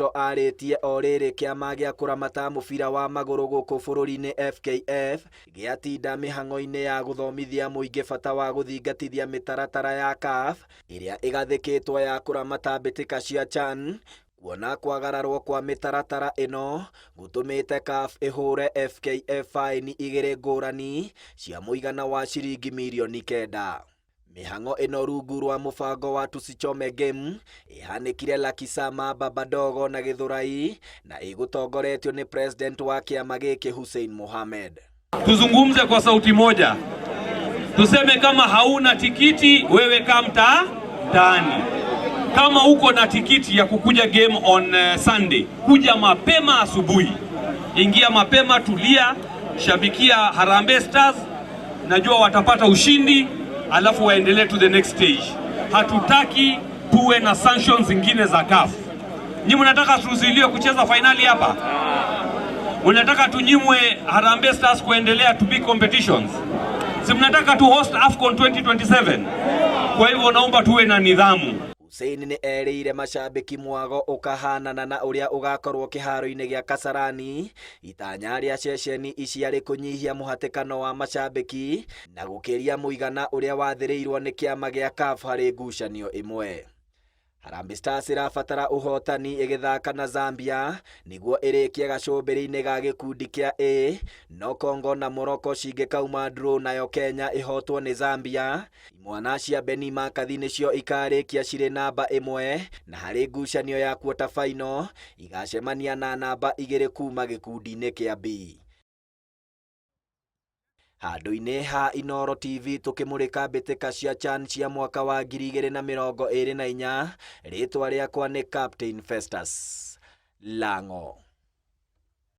Ruto arĩtie o rĩrĩ kĩama gĩa kũramata mũbira wa magũrũ gũkũ bũrũri-inĩ FKF gĩatinda mĩhang'o-inĩ ya gũthomithia mũingĩ bata wa gũthingatithia mĩtaratara ya CAF ĩrĩa ĩgathĩkĩtwo ya kũramata mbĩtĩka cia CHAN. Kuona kwagararwo kwa mĩtaratara ĩno gũtũmĩte CAF ĩhũre FKF faini igĩrĩ ngũrani cia mũigana wa ciringi mirioni 9. Mĩhang'o ĩno rungu rwa mũbango wa Tusichome Game ĩhanĩkire Lakisama, Babadogo na Githurai na ĩgũtongoretio ni president wa kĩama gĩkĩ Hussein Mohamed. Tuzungumze kwa sauti moja, tuseme kama hauna tikiti wewe kaa mtaani. Kama uko na tikiti ya kukuja game on Sunday, kuja mapema asubuhi, ingia mapema, tulia, shabikia Harambee Stars, najua watapata ushindi, alafu waendelee to the next stage. Hatutaki tuwe na sanctions zingine za CAF. Nyinyi mnataka tuzuiliwe kucheza finali hapa? Mnataka tunyimwe Harambee Stars kuendelea to big competitions? Si mnataka tu host AFCON 2027? Kwa hivyo naomba tuwe na nidhamu. Hussein nĩ erĩire macambĩki mwago ũkahanana na ũrĩa ũgakorwo kĩharo-inĩ gĩa Kasarani. Itanya rĩa ceceni ici arĩ kũnyihia mũhatĩkano wa macambĩki na gũkĩria mũigana ũrĩa wathĩrĩirwo nĩ kĩama gĩa CAF harĩ ngucanio ĩmwe. Harambee Stars ĩrabatara ũhotani ĩgĩthaka na Zambia nĩguo ĩrĩkie gacũmbĩrĩ-inĩ ga gĩkundi kĩa A, no Congo na Morocco cingĩkauma draw nayo Kenya ĩhotwo nĩ Zambia. Imwana cia Beni Makathi nĩcio ikarĩkia cirĩ namba 1 na harĩ ngucanio ya quarter final igacemania na namba 2 kuma gĩkundi-inĩ kĩa B. Handũ-inĩ ha Inooro TV tukĩmũrĩka mbĩtĩka cia CHAN cia mwaka wa 2024, rĩtwa rĩakwa nĩ Captain Festus Lang'o.